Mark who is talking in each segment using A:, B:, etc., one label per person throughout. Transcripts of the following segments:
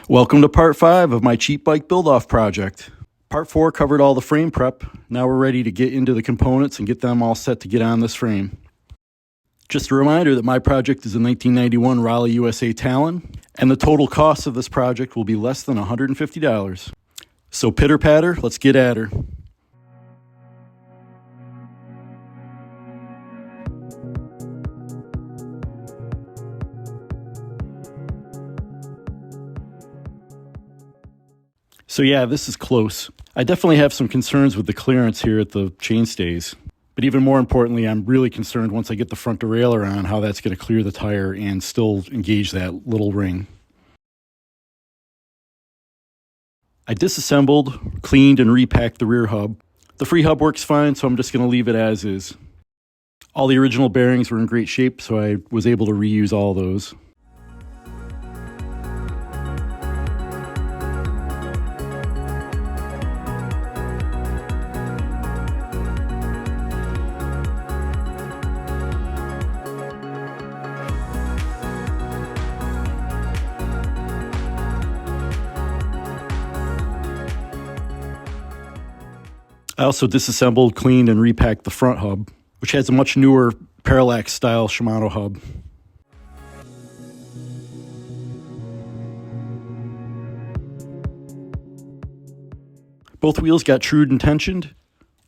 A: Welcome to part 5 of my cheap bike build-off project. Part 4 covered all the frame prep. Now we're ready to get into the components and get them all set to get on this frame. Just a reminder that my project is a 1991 Raleigh USA Talon, and the total cost of this project will be less than $150. So pitter patter, let's get at her. So yeah, this is close. I definitely have some concerns with the clearance here at the chainstays. But even more importantly, I'm really concerned once I get the front derailleur on how that's going to clear the tire and still engage that little ring. I disassembled, cleaned, and repacked the rear hub. The free hub works fine, so I'm just going to leave it as is. All the original bearings were in great shape, so I was able to reuse all those. I also disassembled, cleaned, and repacked the front hub, which has a much newer parallax-style Shimano hub. Both wheels got trued and tensioned,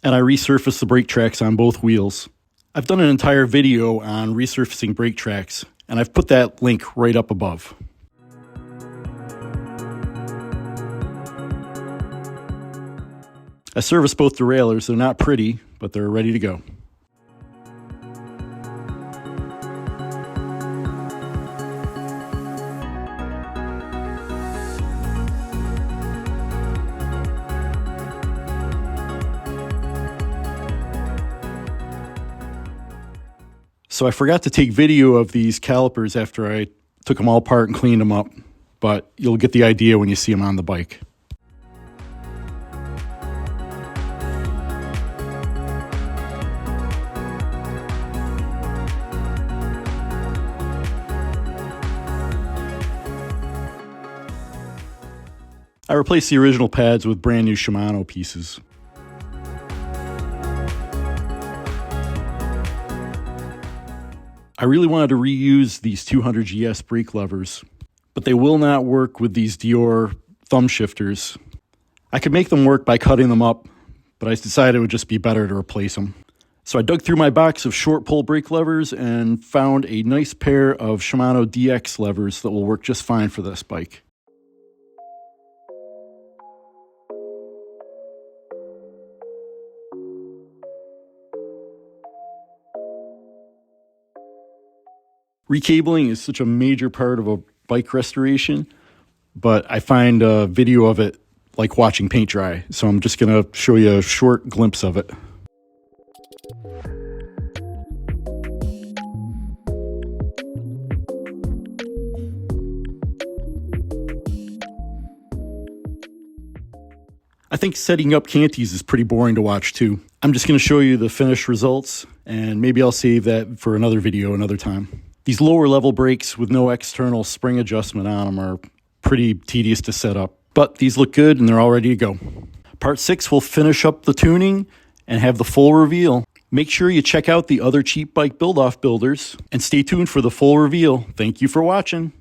A: and I resurfaced the brake tracks on both wheels. I've done an entire video on resurfacing brake tracks, and I've put that link right up above. I serviced both derailleurs. They're not pretty, but they're ready to go. So I forgot to take video of these calipers after I took them all apart and cleaned them up, but you'll get the idea when you see them on the bike. I replaced the original pads with brand new Shimano pieces. I really wanted to reuse these 200 GS brake levers, but they will not work with these Derailleurs thumb shifters. I could make them work by cutting them up, but I decided it would just be better to replace them. So I dug through my box of short pull brake levers and found a nice pair of Shimano DX levers that will work just fine for this bike. Recabling is such a major part of a bike restoration, but I find a video of it like watching paint dry, so I'm just going to show you a short glimpse of it. I think setting up canties is pretty boring to watch too. I'm just going to show you the finished results, and maybe I'll save that for another video another time. These lower level brakes with no external spring adjustment on them are pretty tedious to set up, but these look good and they're all ready to go. Part 6 will finish up the tuning and have the full reveal. Make sure you check out the other cheap bike build-off builders and stay tuned for the full reveal. Thank you for watching.